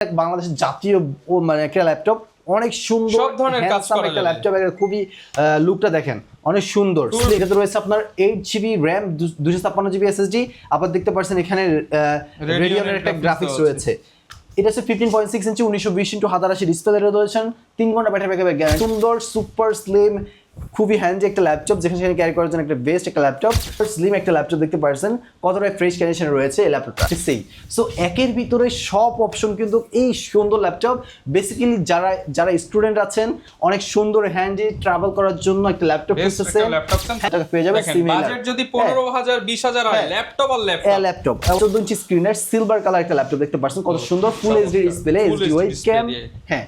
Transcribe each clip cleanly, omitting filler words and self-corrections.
বাংলাদেশের জাতীয় মানে একটা ল্যাপটপ, অনেক সুন্দর সব ধরনের কাজ করা একটা ল্যাপটপ, খুবই লুকটা দেখেন অনেক সুন্দর। এটাতে রয়েছে আপনার 8GB RAM 256GB SSD, আবার দেখতে পাচ্ছেন এখানে রেডিয়নের একটা গ্রাফিক্স রয়েছে। এটা হচ্ছে 15.6 ইঞ্চি 1920x1080 ডিসপ্লে রেজোলিউশন, 3 ঘন্টা ব্যাটারি ব্যাকআপ গ্যারান্টি। সুন্দর সুপার স্লিম খুবই হ্যান্ডি একটা ল্যাপটপ, যেখানে ক্যারি করার জন্য একটা বেস্ট একটা ল্যাপটপ, স্লিম একটা ল্যাপটপ দেখতে পাচ্ছেন কতটা ফ্রেশ কন্ডিশনে রয়েছে এই ল্যাপটপটা। সেই সো একের ভিতরে সব অপশন কিন্তু এই সুন্দর ল্যাপটপ। বেসিক্যালি যারা স্টুডেন্ট আছেন, অনেক সুন্দর হ্যান্ডি ট্রাভেল করার জন্য একটা ল্যাপটপ খুঁজতেছেন, টাকা পেয়ে যাবেন। বাজেট যদি 15,000 20,000 হয়, ল্যাপটপ আর ল্যাপটপ 14 ইঞ্চি স্ক্রিনের সিলভার কালার একটা ল্যাপটপ দেখতে পাচ্ছেন, কত সুন্দর full HD display, HD webcam, হ্যাঁ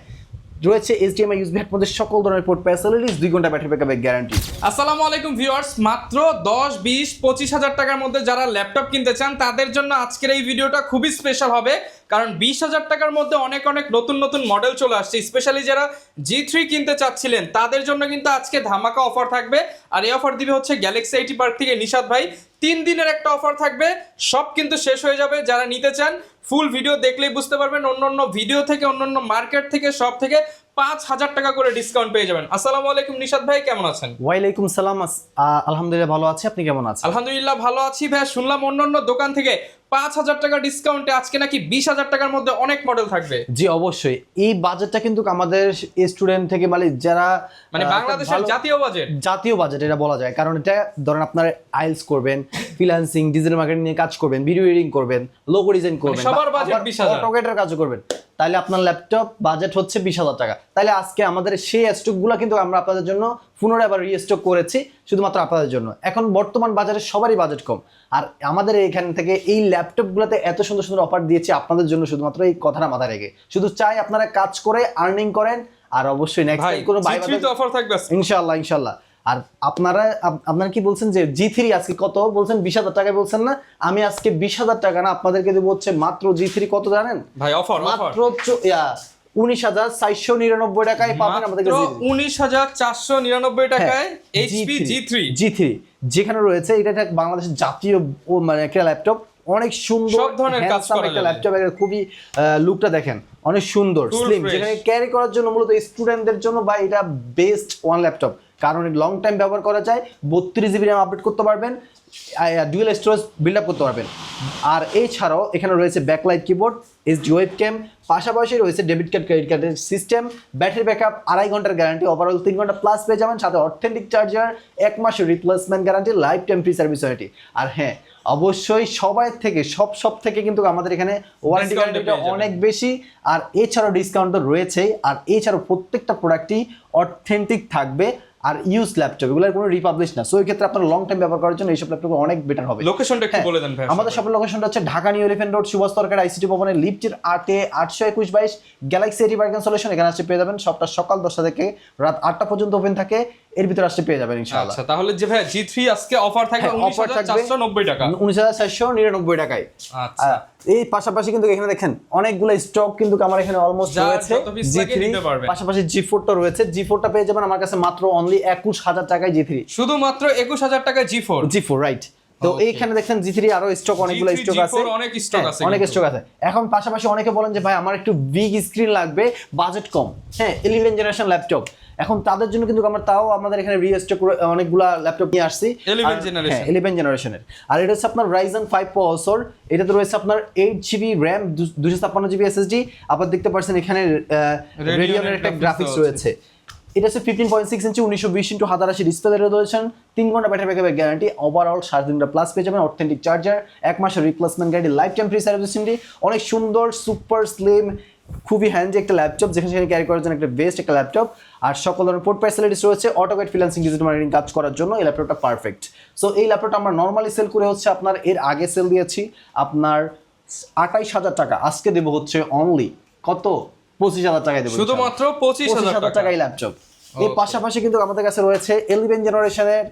রয়েছে HDMI ইউএসবি এর মধ্যে সকল ধরনের পোর্ট ফ্যাসিলিটিস, 2 ঘন্টা ব্যাটারি ব্যাকআপ গ্যারান্টি। আসসালামু আলাইকুম ভিউয়ার্স, মাত্র 10, 20, 25,000 টাকার মধ্যে যারা ল্যাপটপ কিনতে চান তাদের জন্য আজকের এই ভিডিওটা খুবই স্পেশাল হবে, কারণ 20,000 টাকার মধ্যে অনেক নতুন নতুন মডেল চলে আসছে। স্পেশালি যারা G3 কিনতে চাচ্ছিলেন তাদের জন্য কিন্তু আজকে ধামাকা অফার থাকবে, আর এই অফার দিবে হচ্ছে গ্যালাক্সি আইটি পার্ক থেকে নিশাদ ভাই। 3 দিনের একটা অফার থাকবে, সব কিন্তু শেষ হয়ে যাবে। যারা নিতে চান ফুল ভিডিও দেখলেই বুঝতে পারবেন, অন্যান্য ভিডিও থেকে অন্যান্য মার্কেট থেকে সব থেকে 5,000 টাকা করে ডিসকাউন্ট পেয়ে যাবেন। আসসালামু আলাইকুম নিশাদ ভাই, কেমন আছেন? ওয়ালাইকুম সালাম, আলহামদুলিল্লাহ ভালো আছি, আপনি কেমন আছেন? আলহামদুলিল্লাহ ভালো আছি ভাই। শুনলাম অন্যান্য দোকান থেকে 5,000 টাকা ডিসকাউন্টে আজকে নাকি 20,000 টাকার মধ্যে অনেক মডেল থাকবে। জি অবশ্যই, এই বাজেটটা কিন্তু আমাদের স্টুডেন্ট থেকে যারা বাংলাদেশের জাতীয় বাজেট এটা বলা যায়, কারণ এটা ধরেন আপনারা আইএলটিএস করবেন, ফ্রিল্যান্সিং, ডিজিটাল মার্কেটিং নিয়ে কাজ করবেন, ভিডিও এডিটিং করবেন, লোগো ডিজাইন করবেন, সবার বাজেট 20,000, অটোকেটের কাজ করবেন, তাহলে আপনার ল্যাপটপ বাজেট হচ্ছে 20,000 টাকা। তাহলে আজকে আমাদের সেই স্টকগুলো কিন্তু আমরা আপনাদের জন্য পুনরায় আবার রিস্টক করেছি শুধুমাত্র আপনাদের জন্য। এখন বর্তমান বাজারে সবারই বাজেট কম, আর আমাদের এখান থেকে এই ল্যাপটপগুলোতে এত সুন্দর সুন্দর অফার দিয়েছি আপনাদের জন্য, শুধুমাত্র এই কথাটা মাথায় রেখে শুধু চাই আপনারা কাজ করে আর্নিং করেন। আর অবশ্যই নেক্সট টাইম কোনো অফার থাকবে ইনশাআল্লাহ। আর আপনারা কি বলছেন যে G3 আজকে কত বলছেন? 20,000 টাকায় বলছেন না? আমি আজকে 20,000 টাকা না, আপনাদেরকে দেবো হচ্ছে মাত্র G3 কত জানেন ভাই? অফার মাত্র 19,499 টাকায় পাবেন আমাদের কাছে। 19,499 টাকায় HP G3, যেখানে রয়েছে এটা বাংলাদেশের জাতীয় মানে একটা ল্যাপটপ, অনেক সুন্দর সব ধরনের কাজ করা একটা ল্যাপটপ, খুবই লুকটা দেখেন অনেক সুন্দর স্লিম, যেখানে ক্যারি করার জন্য মূলত স্টুডেন্টদের জন্য বা এটা বেস্ট ওয়ান ল্যাপটপ, কারণ লং টাইম ব্যবহার করা যায়। 32GB RAM আপডেট করতে পারবেন, ডুয়াল স্টোরেজ বিল্ড আপ করতে পারবেন। আর এছাড়াও এখানে রয়েছে ব্যাকলাইট কিবোর্ড, এইচডি ওয়েবক্যাম, পাশাপাশি রয়েছে ডেবিট কার্ড ক্রেডিট কার্ডের সিস্টেম, ব্যাটারি ব্যাকআপ 2.5 ঘন্টার গ্যারান্টি, ওভারঅল 3 ঘন্টা প্লাস পেয়ে যাবেন, সাথে অথেন্টিক চার্জার, 1 মাসের replacement guarantee, life time free service warranty. আর হ্যাঁ অবশ্যই সব থেকে কিন্তু আমাদের এখানে ওয়ারেন্টি গ্যারান্টিটা অনেক বেশি, আর এছাড়াও ডিসকাউন্ট তো রয়েছেই। আর এছাড়াও প্রত্যেকটা প্রোডাক্টই অথেন্টিক থাকবে আর ইউজ ল্যাপটপ, এগুলোর কোনো রিপাবলিশ না। সো এই ক্ষেত্রে আপনার লং টাইম ব্যবহার করার জন্য এইসব ল্যাপটপ অনেক বেটার হবে। লোকেশনটা একটু বলে দেন ভাই। আমাদের শপের লোকেশনটা হচ্ছে Dhaka New Elephant Road, Subhash তরকারি আইসিটি ভবনের লিফটের 82122 গ্যালাক্সি আইটি পার্ক সলিউশন। এখানে আসতে পেয়ে যাবেন। সবটা সকাল 10টা থেকে রাত 8টা পর্যন্ত ওপেন থাকে, এর ভিতরে আসতে পেয়ে যাবেন ইনশাআল্লাহ। আচ্ছা, তাহলে যে ভাই G3 আজকে অফার থাকবে 19,490 টাকা, 19,499 টাকায়। আচ্ছা, এই পাশাপাশি কিন্তু এখানে দেখেন অনেকগুলো স্টক কিন্তু আমার এখানে অলমোস্ট রয়েছে। G3 পাশাপাশি G4 টা রয়েছে, G4 টা পেয়ে যাবেন আমার কাছে মাত্র অনলি 21,000 টাকায় G3, শুধুমাত্র 21,000 টাকায় G4 রাইট। তো এইখানে দেখেন G3 আরো স্টক অনেকগুলো স্টক আছে, অনেক স্টক আছে। এখন পাশাপাশি অনেকে বলেন যে ভাই আমার একটু বিগ স্ক্রিন লাগবে, বাজেট কম, হ্যাঁ 11 জেনারেশন ল্যাপটপ। এখন তাদের জন্য কিন্তু আমাদের এখানে রিস্টক অনেকগুলা ল্যাপটপ নিয়ে আসছি 11 জেনারেশনের। আর এটা হচ্ছে আপনার Ryzen 5 প্রসেসর, এটাতে রয়েছে আপনার 8GB RAM 256GB SSD, আবার দেখতে পাচ্ছেন এখানে রেডিয়নের একটা গ্রাফিক্স রয়েছে। এটা হচ্ছে 15.6 ইঞ্চি 1920x1080 ডিসপ্লে রেজোলিউশন, 3 ঘন্টা ব্যাটারি ব্যাকআপ গ্যারান্টি, ওভারঅল 3.5 ঘন্টা প্লাস পেয়ে যাবেন, অথেন্টিক চার্জার, 1 মাসের replacement guarantee, life time free service warranty. অনেক সুন্দর সুপার স্লিম খুবই হ্যান্ডি একটা ল্যাপটপ, যেখানে ক্যারি করার জন্য একটা বেস্ট একটা ল্যাপটপ, আর সকল ধরনের পোর্ট ফ্যাসিলিটিস রয়েছে। অটোকেট ফ্রিল্যান্সিং, ডিজিটাল মার্কেটিং কাজ করার জন্য এই ল্যাপটপটা পারফেক্ট। সো এই ল্যাপটপটা আমরা নর্মালি সেল করে হচ্ছে আপনার এর আগে সেল দিয়েছি আপনার 28,000 টাকা, আজকে দেবো হচ্ছে অনলি কত 25,000 টাকায় দেবো, শুধুমাত্র 25,000 টাকায় ল্যাপটপ। এর পাশাপাশি কিন্তু আমাদের কাছে রয়েছে 11 জেনারেশনের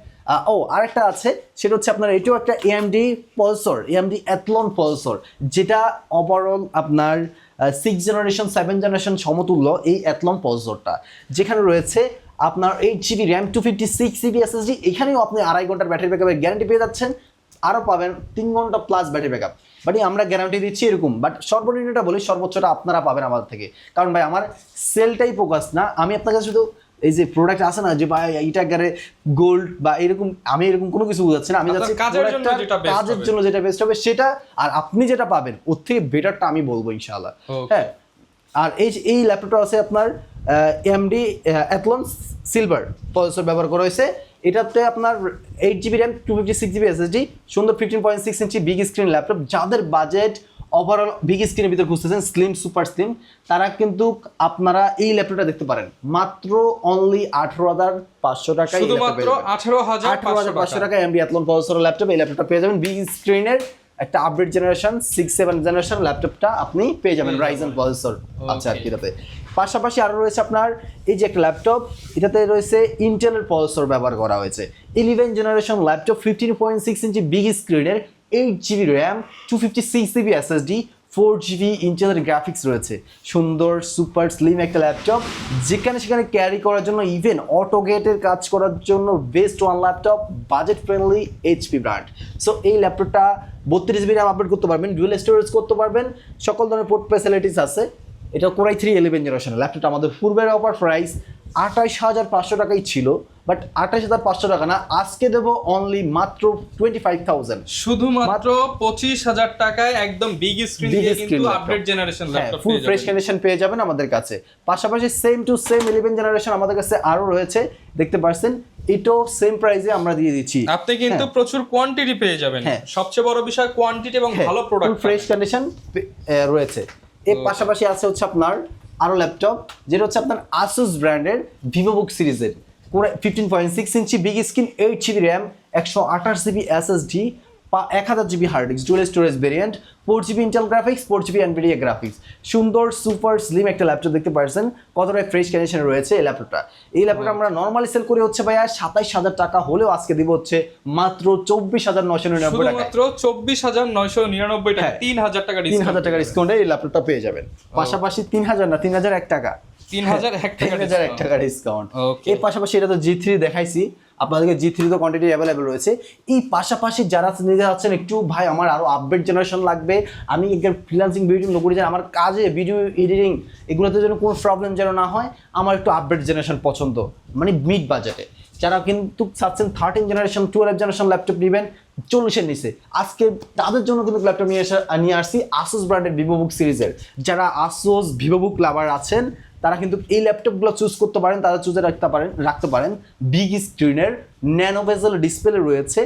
আরেকটা আছে, সেটা হচ্ছে আপনার এটাও একটা AMD পলসর, AMD Athlon পলসর, যেটা ওভারঅল আপনার 6 জেনারেশন 7 জেনারেশন সমতুল্য এই Athlon পলসরটা, যেখানে রয়েছে আপনার 8GB RAM 256GB SSD। এখানেও আপনি 2.5 ঘন্টার ব্যাটারি ব্যাকআপের গ্যারান্টি পেয়ে যাচ্ছেন, আরও পাবেন 3 ঘন্টা প্লাস ব্যাটারি ব্যাকআপ। বাট আমরা গ্যারান্টি দিচ্ছি এরকম, বাট সর্বনিম্নটা বলি, সর্বোচ্চটা আপনারা পাবেন আমাদের থেকে। কারণ ভাই আমার সেলটাই ফোকাস না, আমি আপনার কাছে শুধু এই যে প্রোডাক্ট আছে না যে ভাই এইটা গারে গোল্ড বা এরকম, আমি এরকম কোনো কিছু বুঝাচ্ছি না, আমি যাচ্ছি কাজের জন্য যেটা বেস্ট হবে সেটা, আর আপনি যেটা পাবেন ওর থেকে বেটারটা আমি বলবো ইনশাআল্লাহ। হ্যাঁ, আর এই ল্যাপটপটা আছে আপনার AMD Athlon সিলভার প্রসেসর ব্যবহার করা হয়েছে। এটাতে আপনার 8GB র্যাম 256GB SSD, সুন্দর 15.6 ইঞ্চি বিগ স্ক্রিন ল্যাপটপ। যাদের বাজেট ওভারঅল বিগ স্ক্রিনের ভিতরে খুঁজতেছেন, স্লিম সুপার স্লিম, তারা কিন্তু আপনারা এই ল্যাপটপটা দেখতে পারেন মাত্র অনলি 18,500 টাকায়, শুধুমাত্র 18,500 টাকা AMD Athlon প্রসেসর ল্যাপটপ। এই ল্যাপটপটা পেয়ে যাবেন বিগ স্ক্রিনের একটা আপডেট জেনারেশন 6-7 জেনারেশন ল্যাপটপটা আপনি পেয়ে যাবেন রাইজেন প্রসেসর আছে আর কি এটাতে। পাশাপাশি আরও রয়েছে আপনার এই যে একটা ল্যাপটপ, এটাতে রয়েছে ইন্টেলের প্রসেসর ব্যবহার করা হয়েছে। 11 জেনারেশন ল্যাপটপ, 15.6 ইঞ্চি বিগ স্ক্রিনের, 8GB RAM, 256GB SSD, 4GB ইন্টেলের গ্রাফিক্স রয়েছে। সুন্দর সুপার স্লিম একটা ল্যাপটপ, যেখানে সেখানে ক্যারি করার জন্য, ইভেন অটোগেটের কাজ করার জন্য best one laptop, budget friendly HP brand. So এই ল্যাপটপটা 32GB র্যাম আপডেট করতে পারবেন, ডুয়েল স্টোরেজ করতে পারবেন, সকল ধরনের পোর্ট ফ্যাসিলিটিস আছে। এটা Core i3 11 জেনারেশন ল্যাপটপটা আমাদের পূর্বের অফার প্রাইস 28,500 টাকাই ছিল, বাট 28,500 টাকা না, আজকে দেবো অনলি মাত্র 25,000, শুধুমাত্র 25,000 টাকায় একদম বিগ স্ক্রিন দিয়ে কিন্তু update generation laptop full fresh condition পেয়ে যাবেন আমাদের কাছে। পাশাপাশি সেম টু সেম 11 জেনারেশন আমাদের কাছে আরো রয়েছে, দেখতে পাচ্ছেন এটাও সেম প্রাইসে আমরা দিয়ে দিচ্ছি। আপনি কিন্তু প্রচুর কোয়ান্টিটি পেয়ে যাবেন, সবচেয়ে বড় বিষয় কোয়ান্টিটি এবং ভালো প্রোডাক্ট, ফ্রেশ কন্ডিশন রয়েছে। এর পাশাপাশি আছে হচ্ছে আপনার আরো ল্যাপটপ, যেটা হচ্ছে আপনার Asus ব্র্যান্ডের VivoBook সিরিজের, 15.6 inch big screen, 8GB RAM, 128GB SSD, 1000GB hard disk, dual storage variant, 4GB Intel graphics, 4GB NVIDIA graphics. সুন্দর সুপার স্লিম একটা ল্যাপটপ, দেখতে পাচ্ছেন কতটা ফ্রেশ কন্ডিশনে রয়েছে এই ল্যাপটপটা। এই ল্যাপটপটা আমরা নর্মালি সেল করে হচ্ছে ভাইয়া 27,000 টাকা, হলেও আজকে দিব হচ্ছে মাত্র 24,999 টাকা, মাত্র 24,999 টাকা, 3,000 টাকা ডিসকাউন্ট, 3,000 টাকা ডিসকাউন্টে এই ল্যাপটপটা পেয়ে যাবেন। পাশাপাশি 3,000 না, 3,001 টাকা, 3,001 টাকা ডিসকাউন্ট। এর পাশাপাশি এটা তো G3 দেখাইছি আপনাদেরকে, G3 তো কোয়ান্টিটি অ্যাভেলেবেল রয়েছে। এই পাশাপাশি যারা নিতে যাচ্ছেন একটু ভাই আমার আরো আপডেট জেনারেশন লাগবে, আমি ফ্রিল্যান্সিং ভিডিও নকরি, যেন আমার কাজে ভিডিও এডিটিং এগুলোতে যেন কোনো প্রবলেম যেন না হয়, আমার একটু আপডেট জেনারেশন পছন্দ, মানে মিড বাজেটে, যারা কিন্তু চাচ্ছেন 13 জেনারেশন 12 জেনারেশন ল্যাপটপ নেবেন 40-এর নিচে, আজকে তাদের জন্য কিন্তু ল্যাপটপ নিয়ে আসছি Asus ব্র্যান্ডের VivoBook সিরিজের। যারা Asus VivoBook লাভার আছেন তারা কিন্তু এই ল্যাপটপগুলো চুজ করতে পারেন, তারা চুজে রাখতে পারেন। বিগ স্ক্রিনের ন্যানো বেজেল ডিসপ্লে রয়েছে,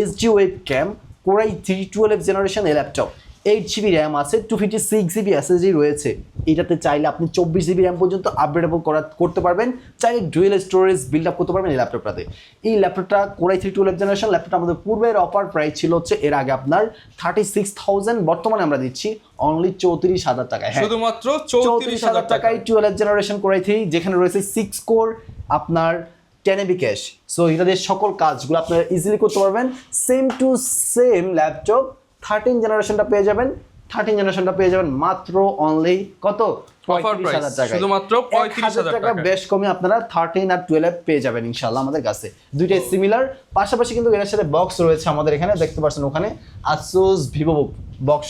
HD webcam, Core i3 12 generation এই ল্যাপটপ, 8GB র্যাম আছে, 256GB SSD রয়েছে। এটাতে চাইলে আপনি 24GB র্যাম পর্যন্ত আপগ্রেডেবল করতে পারবেন, চাইলে ডুয়েল স্টোরেজ বিল্ড আপ করতে পারবেন এই ল্যাপটপটাতে। এই ল্যাপটপটা Core i3 12 জেনারেশন ল্যাপটপটা আমাদের পূর্বের অফার প্রাইস ছিল হচ্ছে এর আগে আপনার 36,000, বর্তমানে আমরা দিচ্ছি অনলি 34,000 টাকায়, শুধুমাত্র 34,000 টাকায় 12 জেনারেশন Core i3, যেখানে রয়েছে 6 কোর আপনার 10AB ক্যাশ। সো এটা দিয়ে সকল কাজগুলো আপনারা ইজিলি করতে পারবেন। সেম টু সেম ল্যাপটপ 13 জেনারেশনটা পেয়ে যাবেন, 13 জেনারেশনটা পেয়ে যাবেন মাত্র অনলি কত, 35,000 টাকা, শুধুমাত্র 35,000 টাকা, বেশ কমে আপনারা 13 আর 12 পেয়ে যাবেন ইনশাআল্লাহ আমাদের কাছে, দুইটাই সিমিলার। পাশাপাশি কিন্তু এর সাথে বক্স রয়েছে আমাদের এখানে, দেখতে পাচ্ছেন ওখানে Asus VivoBook বক্স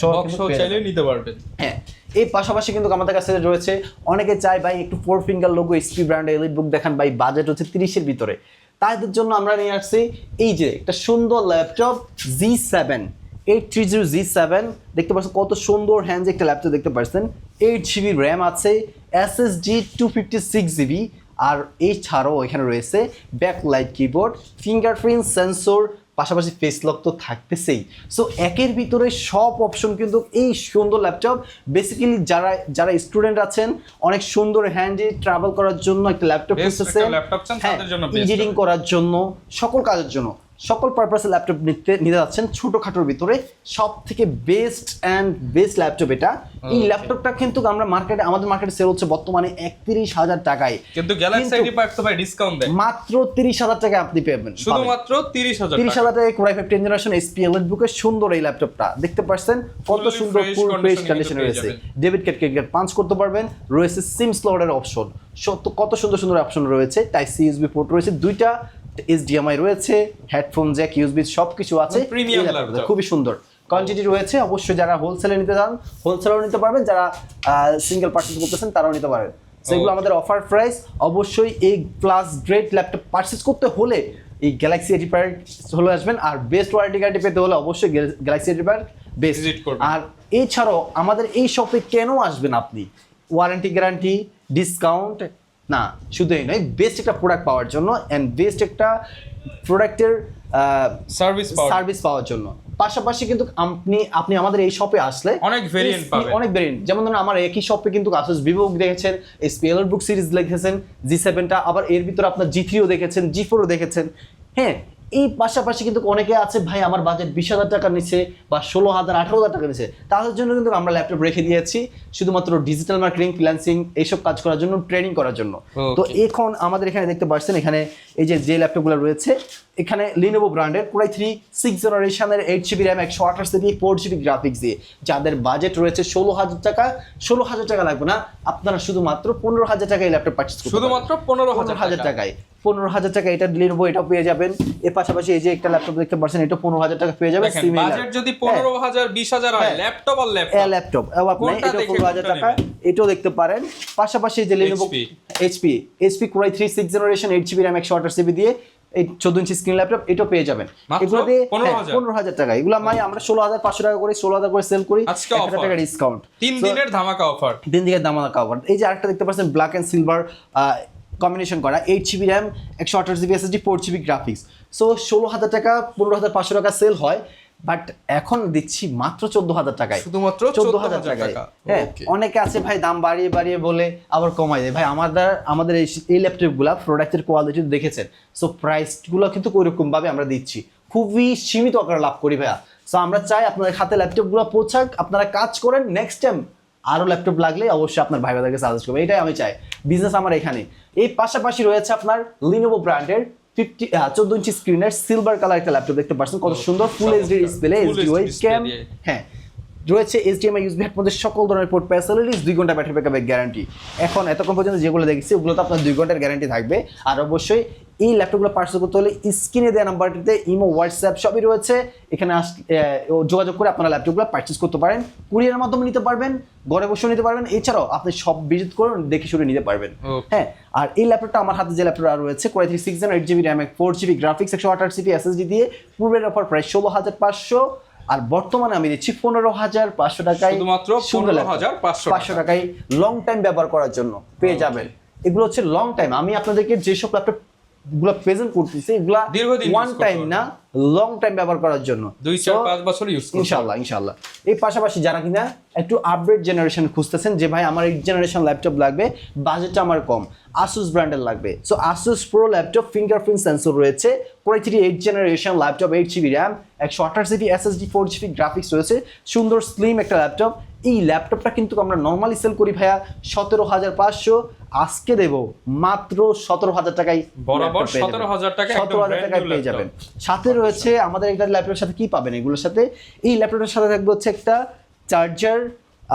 চাইলে নিতে পারবেন। হ্যাঁ, এই পাশাপাশি কিন্তু আমাদের কাছে রয়েছে, অনেকে চায় ভাই একটু 4 finger logo HP brand EliteBook দেখান ভাই, বাজেট হচ্ছে 30-এর ভিতরে, তাদের জন্য আমরা নিয়ে আসছি এই যে একটা সুন্দর ল্যাপটপ G7 830 G7, দেখতে পাচ্ছেন কত সুন্দর হ্যান্ডে একটা ল্যাপটপ, দেখতে পাচ্ছেন 8GB র্যাম আছে, SSD 256GB, আর এছাড়াও এখানে রয়েছে ব্যাকলাইট কিবোর্ড, ফিঙ্গারপ্রিন্ট সেন্সর, পাশাপাশি ফেস লক তো থাকতেছেই। সো একের ভিতরে সব অপশন কিন্তু এই সুন্দর ল্যাপটপ, বেসিক্যালি যারা স্টুডেন্ট আছেন, অনেক সুন্দর হ্যান্ডি ট্রাভেল করার জন্য একটা ল্যাপটপ খুঁজতেছেন, এডিটিং করার জন্য, সকল কাজের জন্য, সকল পারপাসে ল্যাপটপ নিতে যাচ্ছেন ছোটখাটোর ভিতরে, সব থেকে বেস্ট ল্যাপটপ এটা। এই ল্যাপটপটা কিন্তু আমরা আমাদের মার্কেটে সেল হচ্ছে বর্তমানে 31,000 টাকায়, কিন্তু গ্যালাক্সি আইডিপ্যাড তো ভাই ডিসকাউন্ট দেয়, মাত্র 30,000 টাকায় আপনি পাবেন, শুধুমাত্র 30,000 টাকায় Core i5 10 জেনারেশন HP এলিটবুকের সুন্দর এই ল্যাপটপটা, দেখতে পাচ্ছেন কত সুন্দর ফুল ফ্রেশ কন্ডিশনে রয়েছে, debit card credit card punch করতে পারবেন, রয়েছে সিম স্লটের অপশন, কত সুন্দর সুন্দর অপশন রয়েছে, টাইপ সি USB পোর্ট রয়েছে, দুইটা HDMI রয়েছে, হেডফোন জ্যাক, USB সবকিছু আছে, খুবই সুন্দর। কোয়ান্টিটি রয়েছে। অবশ্যই যারা হোলসেলে নিতে চান হোলসেলেও নিতে পারবেন, যারা সিঙ্গেল পারচেজ করতেছেন তারাও নিতে পারেন। সেগুলো আমাদের অফার প্রাইস। অবশ্যই এই ক্লাস গ্রেড ল্যাপটপ পারচেজ করতে হলে এই গ্যালাক্সি এডিপার হলে আসবেন, আর বেস্ট ওয়ারেন্টি গ্যারান্টি পেতে হলে অবশ্যই গ্যালাক্সি এডিপার বেস্ট। আর এছাড়াও আমাদের এই শপে কেন আসবেন আপনি? ওয়ারেন্টি গ্যারান্টি, ডিসকাউন্ট না, শুধু এই নয়, বেস্ট একটা প্রোডাক্ট পাওয়ার জন্য অ্যান্ড বেস্ট একটা প্রোডাক্টের সার্ভিস পাওয়ার জন্য। পাশাপাশি কিন্তু আপনি আমাদের এই শপে আসলে অনেক ভেরিয়েন্ট পাবেন, অনেক ভেরিয়েন্ট। যেমন ধরুন আমার একই শপে কিন্তু Asus Vivo দেখেছেন, SPL বুক সিরিজ দেখেছেন, G7টা, আবার এর ভিতরে আপনার G3ও দেখেছেন, G4ও দেখেছেন। হ্যাঁ, এই পাশাপাশি কিন্তু অনেকে আছে ভাই আমার বাজেট 20,000 টাকার নিচে বা 16,000 18,000 টাকার নিচে, তাদের জন্য কিন্তু আমরা ল্যাপটপ রেখে দিয়েছি শুধুমাত্র ডিজিটাল মার্কেটিং, ফ্রিল্যান্সিং এইসব কাজ করার জন্য, ট্রেনিং করার জন্য। তো এখন আমাদের এখানে দেখতে পাচ্ছেন, এখানে এই যে ল্যাপটপগুলো রয়েছে, এখানে Lenovo ব্র্যান্ডের Core i3 6th জেনারেশনের 8GB RAM 128GB 4GB graphics দিয়ে, যাদের বাজেট রয়েছে 16,000 টাকা, 16,000 টাকা লাগবে না, আপনারা শুধুমাত্র 15,000 টাকায় ল্যাপটপ পারচেজ করতে পারবেন। শুধুমাত্র 15,000 টাকায় 15,000 টাকা এটা Lenovo এটাও পেয়ে যাবেন। এর পাশাপাশি এই যে একটা ল্যাপটপ দেখতে পাচ্ছেন, এটা 15,000 টাকা পেয়ে যাবেন। বাজেট যদি 15,000 20,000 হয়, ল্যাপটপ আর ল্যাপটপ আপনি এটা 15,000 টাকা এটাও দেখতে পারেন। পাশাপাশি যে Lenovo HP Core i3 6th generation 8GB RAM 128GB দিয়ে এই 14 ইঞ্চি স্ক্রিন ল্যাপটপ এটাও পেয়ে যাবেন। এগুলো দিয়ে 15,000 টাকা, এগুলো আমরা 16,500 টাকা করে 16,000 করে সেল করি, 1,000 টাকা ডিসকাউন্ট। 3 দিনের ধামাকা অফার, 3 দিনের ধামাকা অফার। এই যে আরেকটা দেখতে পাচ্ছেন ব্ল্যাক এন্ড সিলভার কম্বিনেশন করা 8GB RAM 128GB SSD 4GB graphics. So 16,000 টাকা 15,500 টাকা সেল হয়, বাট এখন দিচ্ছি মাত্র 14,000 টাকায়, শুধুমাত্র 14,000 টাকায়। হ্যাঁ, অনেকে আছে ভাই দাম বাড়িয়ে বাড়িয়ে বলে আবার কমাই দেয়। ভাই আমাদের এই ল্যাপটপগুলো প্রোডাক্টের কোয়ালিটি দেখেছেন, সো প্রাইসগুলো কিন্তু ওইরকম ভাবে আমরা দিচ্ছি, খুবই সীমিত আকারে লাভ করি ভাইয়া। সো আমরা চাই আপনাদের হাতে ল্যাপটপগুলো পৌঁছাক, আপনারা কাজ করেন, নেক্সট টাইম আরও ল্যাপটপ লাগলে অবশ্যই আপনার ভাই ভাইদেরকে সাজেস্ট করবে, এটাই আমি চাই। বিজনেস আমার এখানে। এই পাশাপাশি রয়েছে আপনার Lenovo ব্র্যান্ডের 14 ইঞ্চি স্ক্রিনের সিলভার কালার একটা ল্যাপটপ দেখতে পাচ্ছেন, কত সুন্দর full HD display, HD webcam, হ্যাঁ রয়েছে HDMI USB হেডফোনের সকল ধরনের পোর্ট ফ্যাসিলিটিস, 2 ঘন্টা ব্যাটারি ব্যাকআপের গ্যারান্টি। এতক্ষণ পর্যন্ত যেগুলো দেখেছি ওগুলো তো আপনার 2 ঘন্টার গ্যারান্টি থাকবে। আর অবশ্যই এই ল্যাপটপগুলো পার্সেল করতে হলে স্ক্রিনে দেওয়া নাম্বারটিতে ইমো, হোয়াটসঅ্যাপ সবই রয়েছে, এখানে যোগাযোগ করে আপনারা ল্যাপটপগুলো পারচেজ করতে পারেন। কুরিয়ারের মাধ্যমে নিতে পারবেন, ঘরে বসেও নিতে পারবেন, এছাড়াও আপনি সব ভিজিট করে দেখে শুনে নিতে পারবেন। হ্যাঁ, আর এই ল্যাপটপটা আমার হাতে যে ল্যাপটপটা রয়েছে Core i3 6th Gen 8GB RAM 4GB graphics 128GB SSD দিয়ে পূর্বের অফার প্রাইস 16,500, আর বর্তমানে আমি দিচ্ছি 15,500 টাকায়, শুধুমাত্র 15,500 টাকায় লং টাইম ব্যবহার করার জন্য পেয়ে যাবেন। এগুলো হচ্ছে লং টাইম। আমি আপনাদেরকে যেসব ল্যাপটপ গুলো প্রেজেন্ট করতেছি এগুলা ওয়ান টাইম না, লং টাইম ব্যবহার করার জন্য 2-4-5 বছর ইউজ করতে ইনশাআল্লাহ। এই পাশাপাশি যারা কিনা একটু আপডেট জেনারেশন খুঁজতেছেন, যে ভাই আমার 8 জেনারেশন ল্যাপটপ লাগবে, বাজেটটা আমার কম, Asus ব্র্যান্ডের লাগবে, so Asus Pro laptop fingerprint sensor রয়েছে, Core i3 8 generation laptop 8GB RAM 128GB SSD 4GB graphics রয়েছে, সুন্দর স্লিম একটা ল্যাপটপ। এই ল্যাপটপটা কিন্তু আমরা নর্মালি সেল করি ভাইয়া 17,500, আজকে দেব মাত্র 17,000 টাকায়, বরাবর 17,000 টাকায় পেয়ে যাবেন। সাথে রয়েছে আমাদের একটা ল্যাপটপের সাথে কি পাবেন এগুলোর সাথে, এই ল্যাপটপের সাথে থাকবে হচ্ছে একটা চার্জার,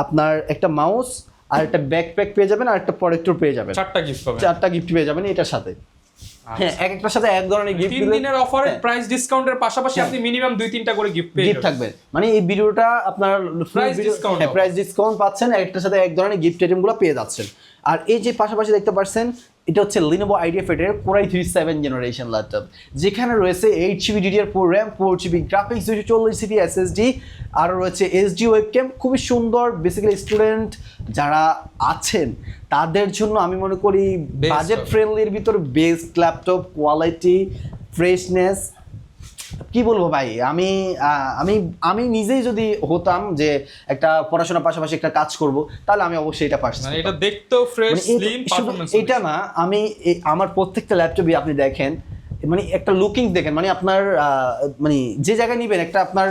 আপনার একটা মাউস, আর একটা ব্যাকপ্যাক পেয়ে যাবেন, আর একটা প্রোটেক্টর পেয়ে যাবেন, 4টা গিফট পেয়ে যাবেন এটার সাথে। হ্যাঁ, একটার সাথে এক ধরনের গিফট। 3 দিনের অফারে প্রাইস ডিসকাউন্টের পাশাপাশি আপনি মিনিমাম 2-3টা করে গিফট থাকবে। মানে এই ভিডিওটা আপনার প্রাইস ডিসকাউন্ট পাচ্ছেন, একটার সাথে এক ধরনের গিফট আইটেমগুলো পেয়ে যাচ্ছেন। আর এই যে পাশাপাশি দেখতে পাচ্ছেন, এটা হচ্ছে Lenovo IdeaPad এর Core i3 7th generation laptop, যেখানে রয়েছে 8GB DDR4 RAM 4GB graphics 240GB SSD, আর রয়েছে HD ওয়েবক্যাম, খুবই সুন্দর। বেসিক্যালি স্টুডেন্ট যারা আছেন তাদের জন্য আমি মনে করি বাজেট ফ্রেন্ডলির ভিতর বেস্ট ল্যাপটপ, কোয়ালিটি, ফ্রেশনেস, কি বলবো ভাই। আমি নিজেই যদি হতাম যে একটা পড়াশোনার পাশাপাশি একটা কাজ করব, তাহলে আমি অবশ্যই এটা পারছি। মানে এটা দেখতেও ফ্রেশ, স্লিম, পারফরম্যান্স। এটা না, আমার প্রত্যেকটা ল্যাপটপই আপনি দেখেন, মানে একটা লুকিং দেখেন, মানে আপনার মানে যে জায়গায় নিবেন, একটা আপনার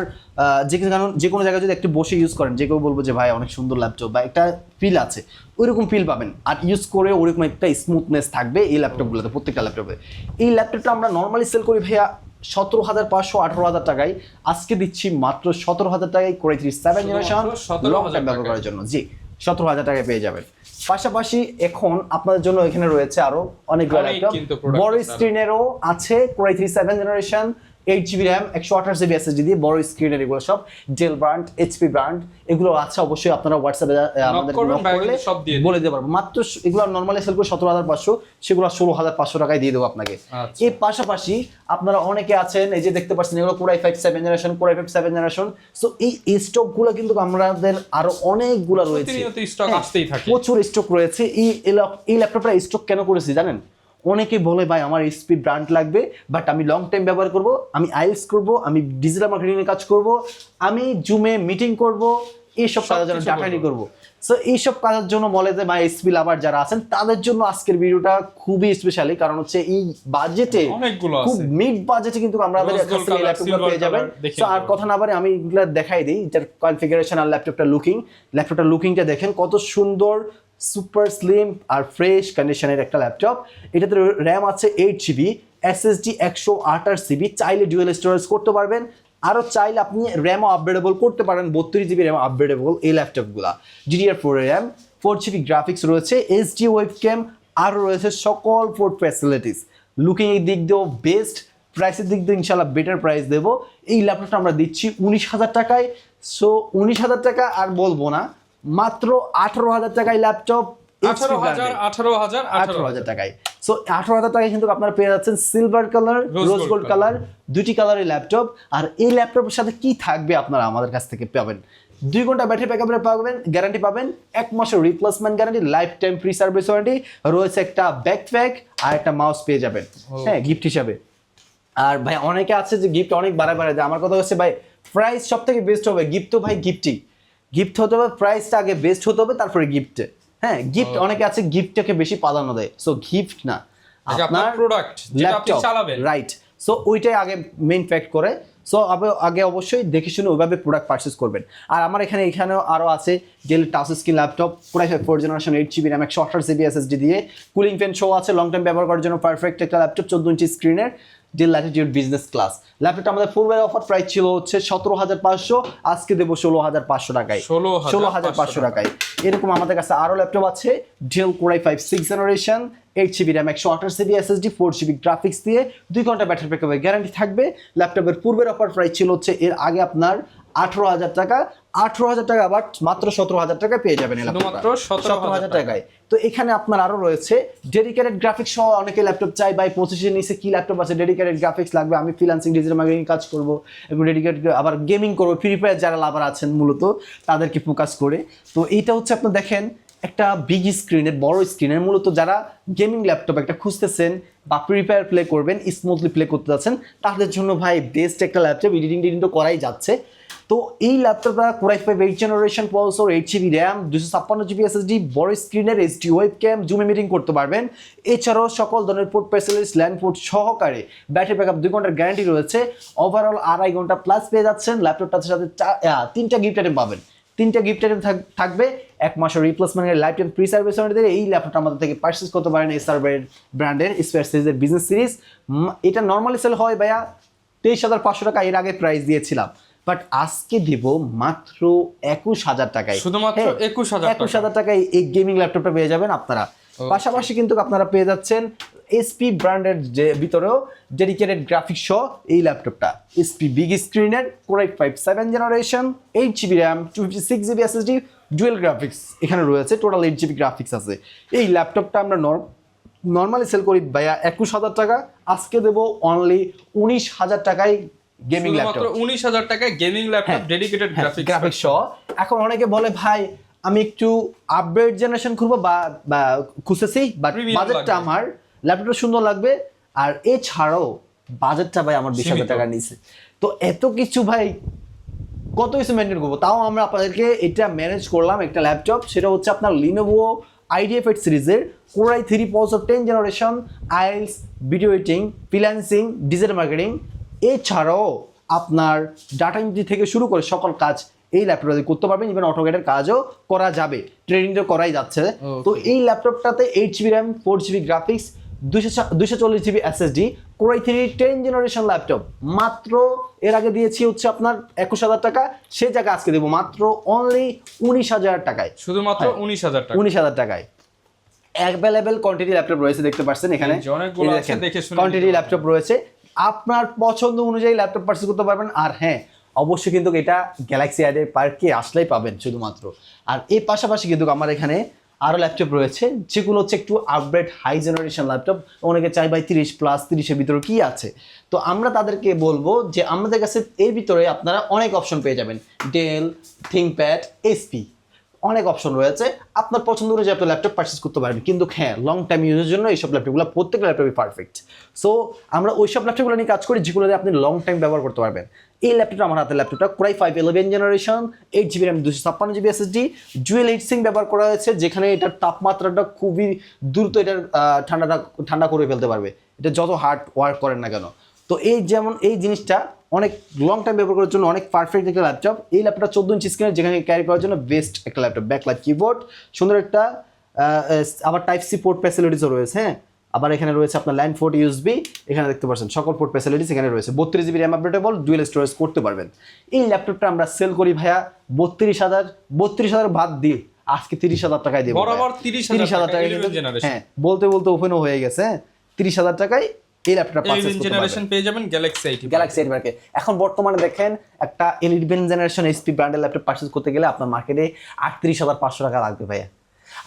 যে কোনো জায়গায় যদি একটু বসে ইউজ করেন, যে কেউ বলবো যে ভাই অনেক সুন্দর ল্যাপটপ, বা একটা ফিল আছে, ওইরকম ফিল পাবেন। আর ইউজ করে ওইরকম একটা স্মুথনেস থাকবে এই ল্যাপটপগুলোতে, প্রত্যেকটা ল্যাপটপে। এই ল্যাপটপটা আমরা নর্মালি সেল করি ভাইয়া 17,500 18,000 টাকায়, আজকে দিচ্ছি মাত্র 17,000 টাকায় Core i3 7th generation long time ব্যবহার করার জন্য। জি, 17,000 টাকায় পেয়ে যাবেন। পাশাপাশি এখন আপনাদের জন্য এখানে রয়েছে আরো অনেকগুলো ল্যাপটপ, বড় স্ক্রিনেরও আছে Core i3 7th generation 8GB RAM 128GB SSD দিয়ে বড় স্ক্রিনের, এগুলো সব ডেল ব্র্যান্ড, এইচপি ব্র্যান্ড, এগুলো আছে। অবশ্যই আপনারা হোয়াটসঅ্যাপে আমাদের সব দিয়ে বলে দিতে পারবো। মাত্র এগুলো নরমালি সেল করে 17,500, সেগুলো 16,500 টাকায় দিয়ে দেবো আপনাকে। এর পাশাপাশি আপনারা অনেকে আছেন, এই যে দেখতে পাচ্ছেন এগুলো Core i5 7th generation, Core i5 7th generation. So এই স্টকগুলো কিন্তু আমাদের আরো অনেকগুলো রয়েছে, স্টক আসতেই থাকে, প্রচুর স্টক রয়েছে। এই ল্যাপটপটা স্টক কেন করেছি জানেন? অনেকে বলে ভাই আমার এইচপি ব্র্যান্ড লাগবে, বাট আমি লং টাইম ব্যবহার করব, আমি আইএলটিএস করব, আমি ডিজিটাল মার্কেটিং এর কাজ করব, আমি জুমে মিটিং করব, এইসব কাজের জন্য ডাটা এন্ট্রি করব। সো এইসব কাজের জন্য বলে যে ভাই এইচপি লাভার যারা আছেন তাদের জন্য আজকের ভিডিওটা খুবই স্পেশালি, কারণ হচ্ছে এই বাজেটে, খুব মিড বাজেটে কিন্তু আমাদের কাছে এই ল্যাপটপটা পেয়ে যাবেন। সো আর কথা না বাড়ি আমি এগুলো দেখাই দিই, এটার কনফিগারেশন আর ল্যাপটপটা লুকিংটা দেখেন কত সুন্দর, সুপার স্লিম আর ফ্রেশ কন্ডিশনের একটা ল্যাপটপ। এটাতে র্যাম আছে 8GB, এসএসডি 128GB, চাইলে ডুয়াল স্টোরেজ করতে পারবেন, আরও চাইলে আপনি র্যামও আপগ্রেডেবল করতে পারেন, 32GB র্যাম আপগ্রেডেবল এই ল্যাপটপগুলা। DDR4 র্যাম, 4GB গ্রাফিক্স রয়েছে, এইচডি ওয়েবক্যাম, আরও রয়েছে সকল পোর্ট ফ্যাসিলিটিস। লুকিং এর দিক দিয়েও বেস্ট, প্রাইসের দিক দিয়ে ইনশাল্লাহ বেটার প্রাইস দেবো। এই ল্যাপটপটা আমরা দিচ্ছি 19,000 টাকায়। সো 19,000 টাকা আর বলবো না, মাত্র 18,000 টাকায় ল্যাপটপ, 18,000 টাকায়। সো 18,000 টাকায় কিন্তু আপনারা পেয়ে যাচ্ছেন silver colour, rose gold colour, দুটি কালারের ল্যাপটপ। আর এই ল্যাপটপের সাথে কি থাকবে আপনারা আমাদের কাছ থেকে পাবেন? 2 ঘন্টা ব্যাটারি ব্যাকআপের পাবেন, গ্যারান্টি পাবেন, 1 মাসের replacement guarantee, life time free service warranty, রয়েছে একটা ব্যাকপ্যাক আর একটা মাউস পেয়ে যাবেন, হ্যাঁ, গিফট হিসাবে। আর ভাই অনেকে আছে যে গিফট অনেক বাড়ায় দেয়, আমার কথা হচ্ছে ভাই প্রাইস সব থেকে বেস্ট হবে, গিফট তো ভাই গিফট হতে হবে, প্রাইসটা আগে বেস্ট হতে হবে, তারপরে গিফটে। হ্যাঁ, গিফট অনেকে আছে গিফটটাকে বেশি প্রাধান্য দেয়। সো গিফট না, আপনার প্রোডাক্ট যেটা আপনি চালাবেন, রাইট। সো ওইটাই আগে মেইন ফ্যাক্ট করে। সো আগে অবশ্যই দেখে শুনে ওইভাবে প্রোডাক্ট পারচেস করবেন। আর আমার এখানেও আরও আছে Dell touch screen laptop, Core i5 4th generation, 8GB RAM 128GB SSD দিয়ে, কুলিং ফ্যান শো আছে, লং টাইম ব্যবহার করার জন্য পারফেক্ট একটা ল্যাপটপ, 14 ইঞ্চি স্ক্রিনের, ডেল ল্যাটিটিউড বিজনেস ক্লাস। ল্যাপটপটা আমাদের ফুলওয়্যার অফার প্রাইস ছিল হচ্ছে 17,500, আজকে দেবো 16,500 টাকায়, 16,500 টাকায়। এরকম আমাদের কাছে আরও ল্যাপটপ আছে, Dell Core i5 6th generation, 8GB RAM 128GB SSD, 4GB graphics দিয়ে, 2 ঘন্টা ব্যাটারি ব্যাকআপের গ্যারান্টি থাকবে। ল্যাপটপের পূর্বের অফার প্রাইস ছিল হচ্ছে এর আগে আপনার 18,000 টাকা, 18,000 টাকা আবার মাত্র 17,000 টাকা পেয়ে যাবেন, মাত্র 17,000 টাকায়। তো এখানে আপনার আরো রয়েছে ডেডিকেটেড গ্রাফিক্স সহ, অনেকে ল্যাপটপ চাই ভাই 25-এর নিচে কি ল্যাপটপ আছে ডেডিকেটেড গ্রাফিক্স লাগবে, আমি ফ্রিল্যান্সিং ডিজিটাল মার্কেটিং কাজ করব এবং ডেডিকেটেড আবার গেমিং করবো, ফ্রি ফায়ার যারা লাভার আছেন মূলত তাদেরকে ফোকাস করে। তো এইটা হচ্ছে আপনার দেখেন একটা বিগ স্ক্রিনের, বড় স্ক্রিনের, মূলত যারা গেমিং ল্যাপটপ একটা খুঁজতেছেন বা ফ্রি ফায়ার প্লে করবেন, স্মুথলি প্লে করতে যাচ্ছেন, তাদের জন্য ভাই বেস্ট একটা ল্যাপটপ, এডিটিং তো করাই যাচ্ছে। তো এই ল্যাপটপটা Core i5 8th generation processor, 8GB RAM, 256GB SSD, বড় স্ক্রিনের, এইচডি ওয়েবক্যাম, জুমে মিটিং করতে পারবেন। এছাড়াও সকল ধরনের পোর্ট ফ্যাসিলিটিস, ল্যান্ড পোর্ট সহকারে, ব্যাটারি ব্যাকআপ 2 ঘন্টার গ্যারান্টি রয়েছে, ওভারঅল 2.5 ঘন্টা প্লাস পেয়ে যাচ্ছেন। ল্যাপটপটার সাথে 3টা গিফট আইটেম পাবেন, 3টা গিফট আইটেম থাকবে, 1 মাসের রিপ্লেসমেন্টের life time free service warranty দিয়ে। এই ল্যাপটপটা আমাদের থেকে পারচেস করতে পারেন এই সার্ভার ব্র্যান্ডের স্পেয়ার সিরিজের বিজনেস সিরিজ। এটা নর্মালি সেল হয় ভাইয়া 23,500 টাকা, এর আগে প্রাইস দিয়েছিলাম, বাট আজকে দেব মাত্র 21,000 টাকায়, শুধুমাত্র 21,000 টাকায় এই গেমিং ল্যাপটপটা পেয়ে যাবেন আপনারা। পাশাপাশি কিন্তু আপনারা পেয়ে যাচ্ছেন এসপি ব্র্যান্ডের যে ভিতরেও ডেডিকেটেড গ্রাফিক্স সহ এই ল্যাপটপটা, এসপি বিগ স্ক্রিনের, Core i5 7th generation, 8GB RAM, 256GB SSD, dual graphics এখানে রয়েছে, টোটাল 8GB গ্রাফিক্স আছে। এই ল্যাপটপটা আমরা নর্মালি সেল করি ভাইয়া 21,000 টাকা, আজকে দেবো অনলি 19,000 টাকায় গেমিং ল্যাপটপ, 19,000 টাকায় গেমিং ল্যাপটপ ডেডিকেটেড গ্রাফিক্স সহ। এখন অনেকে বলে ভাই আমি একটু আপগ্রেড জেনারেশন করবো বা খুঁজতেছি, বাট বাজেটটা আমার ল্যাপটপটা সুন্দর লাগবে, আর এছাড়াও বাজেটটা ভাই আমার 20,000 টাকা নিচে। তো এত কিছু ভাই কত কিছু মেনটেন করবো, তাও আমরা আপনাদেরকে এটা ম্যানেজ করলাম একটা ল্যাপটপ, সেটা হচ্ছে আপনার Lenovo IdeaPad সিরিজের Core i3 processor 10th generation, IELTS, video editing, freelancing, digital marketing, এছাড়াও আপনার ডাটা এন্ট্রি থেকে শুরু করে সকল কাজ এই ল্যাপটপটাতে করতে পারবেন, ইভেন অটোক্যাডের কাজও করা যাবে, ট্রেডিং তো করাই যাচ্ছে। তো এই ল্যাপটপটাতে 8GB RAM, 4GB graphics, 240GB SSD, Core i3 10th generation laptop, মাত্র এর আগে দিয়েছি হচ্ছে আপনার 21,000 টাকা, সে জায়গায় আজকে দেবো মাত্র অনলি 19,000 টাকায়, শুধুমাত্র 19,000 টাকা, 19,000 টাকায়। অ্যাভেলেবেল কোয়ান্টিটি ল্যাপটপ রয়েছে, দেখতে পাচ্ছেন এখানে কোয়ান্টিটি ল্যাপটপ রয়েছে, আপনার পছন্দ অনুযায়ী ল্যাপটপ পারচেজ করতে পারবেন। আর হ্যাঁ, অবশ্যই কিন্তু এটা গ্যালাক্সি আইডিয়া পার্কে আসলেই পাবেন শুধুমাত্র। আর এর পাশাপাশি কিন্তু আমার এখানে আরও ল্যাপটপ রয়েছে যেগুলো হচ্ছে একটু আপগ্রেড হাই জেনারেশন ল্যাপটপ। অনেকে চাই ভাই 30+ 30-এর ভিতরে কি আছে, তো আমরা তাদেরকে বলবো যে আমাদের কাছে এর ভিতরে আপনারা অনেক অপশন পেয়ে যাবেন। ডেল, থিংকপ্যাড, এসপি, অনেক অপশন রয়েছে। আপনার পছন্দ অনুযায়ী আপনি ল্যাপটপ পারচেজ করতে পারবেন। কিন্তু হ্যাঁ, লং টাইম ইউজের জন্য এইসব ল্যাপটপগুলো প্রত্যেকটা ল্যাপটপই পারফেক্ট। সো আমরা ওইসব ল্যাপটপগুলো নিয়ে কাজ করি যেগুলোতে আপনি লং টাইম ব্যবহার করতে পারবেন। এই ল্যাপটপটা আমার হাতে, ল্যাপটপটা Core i5 11 generation, 8GB RAM, 256GB SSD, Jewel heat sink ব্যবহার করা হয়েছে, যেখানে এটার তাপমাত্রাটা খুবই দ্রুত এটার ঠান্ডা করে ফেলতে পারবে, এটা যত হার্ড ওয়ার্ক করেন না কেন। তো এই জিনিসটা অনেক লং টাইম ব্যবহার করার জন্য অনেক পারফেক্ট একটা ল্যাপটপ। এই ল্যাপটপটা 14 ইঞ্চি স্ক্রিনের, যেখানে ক্যারি করার জন্য বেস্ট একটা ল্যাপটপ। ব্যাকলাইট কিবোর্ড, সুন্দর একটা আবার টাইপ সি পোর্ট ফ্যাসিলিটিসও রয়েছে। হ্যাঁ, আবার এখানে রয়েছে আপনার লাইন 4 USB, এখানে দেখতে পাচ্ছেন সকল পোর্ট ফ্যাসিলিটিস এখানে রয়েছে। 32GB RAM updatable, dual storage করতে পারবেন। এই ল্যাপটপটা আমরা সেল করি ভাইয়া 32,000 বাদ দিয়ে আজকে 30,000 টাকায় দেবো। বরাবর 30,000 টাকা। হ্যাঁ, বলতে ওপেনও হয়ে গেছে। 30,000 টাকায় এই ল্যাপটপটা পারচেজ করতে জেনারেশন পেয়ে যাবেন গ্যালাক্সি আইটি মার্কে। এখন বর্তমানে দেখেন একটা 11 জেনারেশন এইচপি ব্র্যান্ডের ল্যাপটপ পারচেজ করতে গেলে আপনার মার্কেটে 38,500 টাকা লাগবে ভাইয়া।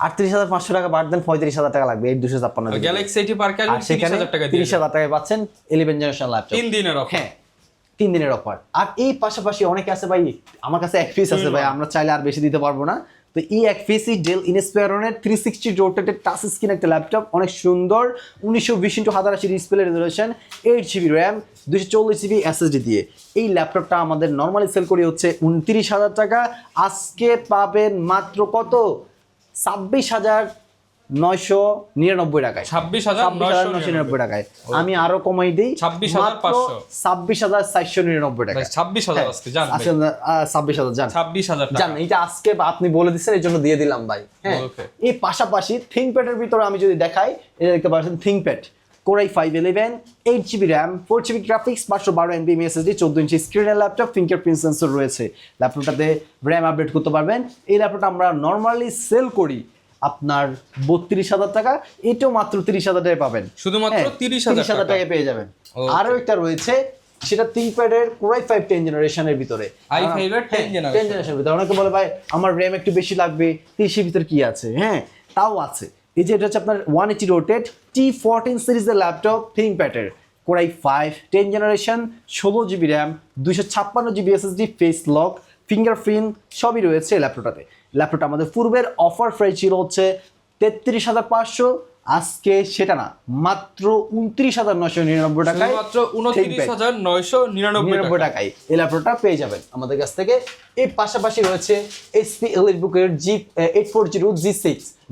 38,500 টাকা বাদ দেন 35,000 টাকা লাগবে এই 256। গ্যালাক্সি আইটি পার্কে আসলে 30,000 টাকা দিয়ে 30,000 টাকায় পাচ্ছেন 11 জেনারেশন ল্যাপটপ। 3 দিনের অফার। হ্যাঁ, 3 দিনের অফার। আর এই পাশাপাশি অনেকে আছে ভাই, আমার কাছে এক পিস আছে ভাই, আমরা চাইলে আর বেশি দিতে পারবো না। তো এই এক পিসই ডেল ইনস্পায়রনের 360 রোটেটেড টাচ স্ক্রিন একটা ল্যাপটপ, অনেক সুন্দর, 1920x1080 display resolution, 8GB RAM, 240GB SSD দিয়ে। এই ল্যাপটপটা আমাদের নর্মালি সেল করি হচ্ছে 29,000 টাকা। আজকে পাবেন মাত্র কত? 26,999 টাকায়। 26,999 টাকায়। আমি আরো কমাই দিই, 26,499 টাকা। 26,000 আজকে জান ভাই। 26,000 জান। 26,000 টাকা জান, এটা আজকে আপনি বলে দিচ্ছেন এই জন্য দিয়ে দিলাম ভাই। হ্যাঁ, এই পাশাপাশি থিংকপ্যাডের ভিতরে আমি যদি দেখাই, এটা দেখতে পাচ্ছেন ThinkPad Core i5 11, 8GB RAM, 4GB graphics, 512 MB SSD, 14 ইঞ্চি স্ক্রিনের ল্যাপটপ, ফিঙ্গারপ্রিন্ট সেন্সর রয়েছে। ল্যাপটপটাতে RAM আপডেট করতে পারবেন। এই ল্যাপটপটা আমরা নর্মালি সেল করি আপনার 32,000 টাকা, এটাও মাত্র 30,000 টাকায় পাবেন। শুধুমাত্র 30,000 টাকায় পেয়ে যাবেন। আরো একটা রয়েছে, সেটা থিংকপ্যাডের Core i5 10 জেনারেশনের ভিতরে। i5 এর 10 জেনারেশনের ভিতরে অনেকে বলে ভাই আমার RAM একটু বেশি লাগবে, 30 ভিতর কি আছে? হ্যাঁ, তাও আছে। এই যে এটা হচ্ছে আপনার 180 রোটেট T14 সিরিজের ল্যাপটপ, থিংকপ্যাডের Core i5 10 জেনারেশন, 16GB RAM, 256GB SSD, face lock, fingerprint সবই রয়েছে ল্যাপটপটাতে। ল্যাপটপটা আমাদের পূর্বের অফার প্রাইস ছিল হচ্ছে 33,500, আজকে সেটা না, মাত্র 29,999 টাকায়, মাত্র 29,999 টাকায় এই ল্যাপটপটা পেয়ে যাবেন আমাদের কাছ থেকে। এর পাশাপাশি রয়েছে HP EliteBook-এর G840 G6,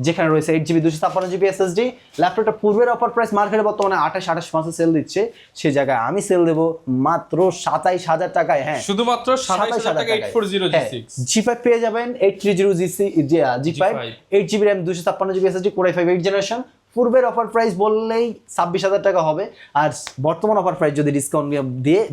যেখানে রয়েছে 8GB 256GB SSD। ল্যাপটপটা পূর্বের অফার প্রাইস মার্কেটে বর্তমানে 28 মাসে সেল দিচ্ছে, সেই জায়গায় আমি সেল দেবো মাত্র 27,000 টাকায়। হ্যাঁ, শুধুমাত্র 27,000 টাকা 840 G6 G5 পেয়ে যাবেন, 830 G5, 8GB RAM, 256GB SSD, Core i5 8 generation. পূর্বের অফার প্রাইস বললেই 26,000 টাকা হবে, আর বর্তমান অফার প্রাইস যদি ডিসকাউন্ট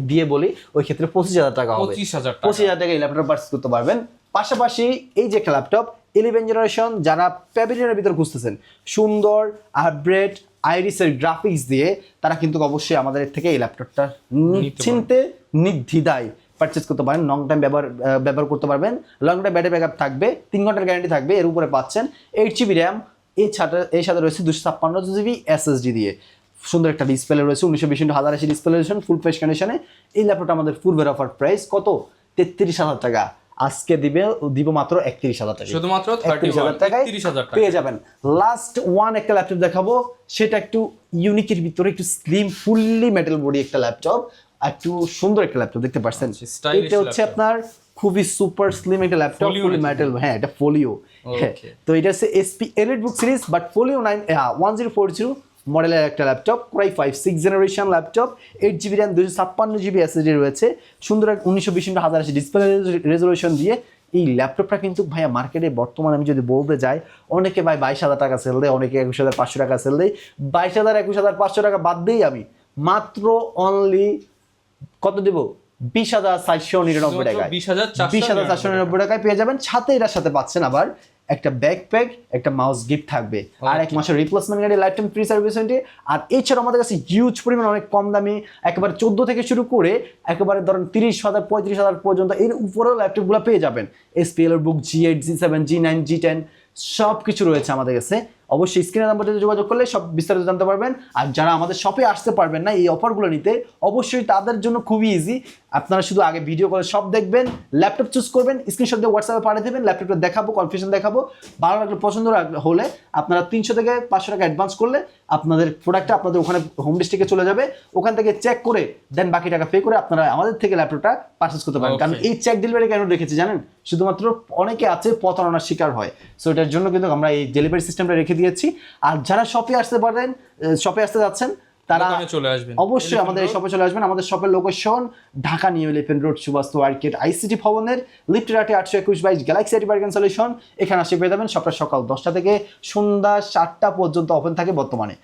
দিয়ে বলি ওই ক্ষেত্রে 25,000 টাকা হবে। 25,000 টাকা এই ল্যাপটপ পারচেজ করতে পারবেন। পাশাপাশি এই যে একটা ল্যাপটপ 11 জেনারেশন, যারা প্যাভিলিয়নের ভিতর খুঁজতেছেন সুন্দর আপগ্রেড আইরিসের গ্রাফিক্স দিয়ে, তারা কিন্তু অবশ্যই আমাদের থেকে এই ল্যাপটপটা নিশ্চিন্তে নির্দ্বিধায় পারচেজ করতে পারেন। লং টাইম ব্যবহার করতে পারবেন, লং টাইম ব্যাটারি ব্যাকআপ থাকবে, 3 ঘন্টার গ্যারান্টি থাকবে। এর উপরে পাচ্ছেন 8GB RAM, এর সাথে রয়েছে 256GB SSD দিয়ে। সুন্দর একটা ডিসপ্লে রয়েছে, 1920x1080 ডিসপ্লে রয়েছে, ফুল ফ্রেশ কন্ডিশনে। এই ল্যাপটপটা আমাদের পূর্বের অফার প্রাইস কত? 33,000 টাকা। আজকে দিব মাত্র 31,000 টাকা, শুধুমাত্র 30,000 টাকায় পেয়ে যাবেন। লাস্ট ওয়ান একটা ল্যাপটপ দেখাবো, সেটা একটু ইউনিকের ভিতরে, একটু স্লিম, ফুললি মেটাল বডি একটা ল্যাপটপ, একটু সুন্দর একটা ল্যাপটপ দেখতে পাচ্ছেন। এটা হচ্ছে আপনার খুবই সুপার স্লিম একটা ল্যাপটপ, ফুলি মেটাল। হ্যাঁ, এটা ফোলিও। তো এটা হচ্ছে HP EliteBook series, but folio 1040 মডেলের একটা laptop, Core i5 6 generation laptop, 8GB RAM, 256GB SSD রয়েছে, সুন্দর 1920x1080 ডিসপ্লে রেজোলিউশন দিয়ে। এই ল্যাপটপটা কিন্তু ভাইয়া মার্কেটে বর্তমানে আমি যদি বলতে যাই, অনেকে ভাই 22,000 টাকা সেল দেয়, অনেকে 21,500 টাকা সেল দেয়। 22,000 21,500 টাকা বাদ দিই আমি মাত্র অনলি কত দেবো? 20,499 টাকায়, 20,499 টাকায় পেয়ে যাবেন। সাথে এটার সাথে পাচ্ছেন আবার একটা ব্যাকপ্যাক, একটা মাউস গিফট থাকবে, আর 1 মাসের replacement guarantee, life time free service warranty. আর এছাড়াও আমাদের কাছে হিউজ পরিমাণ অনেক কম দামি একেবারে 14 থেকে শুরু করে একেবারে ধরেন 30,000 35,000 পর্যন্ত এর উপরেও ল্যাপটপগুলো পেয়ে যাবেন। SPL এর বুক G8 G7 G9 G10 সব কিছু রয়েছে আমাদের কাছে। অবশ্যই স্ক্রিনের নাম্বারটাতে যোগাযোগ করলে সব বিস্তারিত জানতে পারবেন। আর যারা আমাদের শপে আসতে পারবেন না এই অফারগুলো নিতে, অবশ্যই তাদের জন্য খুবই ইজি। আপনারা শুধু আগে ভিডিও কলে সব দেখবেন, ল্যাপটপ চুজ করবেন, স্ক্রিনশট দিয়ে হোয়াটসঅ্যাপে পাঠিয়ে দেবেন, ল্যাপটপটা দেখাবো, কনফিগারেশন দেখাবো, ভালো লাগলে পছন্দ হলে আপনারা 300 থেকে 500 টাকা অ্যাডভান্স করলে আপনাদের প্রোডাক্টটা আপনাদের ওখানে হোম ডিস্ট্রিক্টে চলে যাবে, ওখান থেকে চেক করে দেন বাকি টাকা পে করে আপনারা আমাদের থেকে ল্যাপটপটা পারচেজ করতে পারেন। কারণ এই চেক ডেলিভারি কেন রেখেছি জানেন? শুধুমাত্র অনেকে আছে প্রতারণার শিকার হয়, সো এটার জন্য কিন্তু আমরা এই ডেলিভারি সিস্টেমটা রেখে দিয়েছি। আর যারা শপে আসতে পারেন, শপে আসতে যাচ্ছেন তারা চলে আসবেন, অবশ্যই আমাদের এই শপে চলে আসবেন। আমাদের শপের location Dhaka New Elephant road, Suvastu arcade, ICT ভবনের লিফটের 821 গ্যালাক্সি আইটি পার্ক সলিউশন। এখানে আসে পেয়ে যাবেন। শপটা সকাল 10টা থেকে সন্ধ্যা 7টা পর্যন্ত ওপেন থাকে বর্তমানে।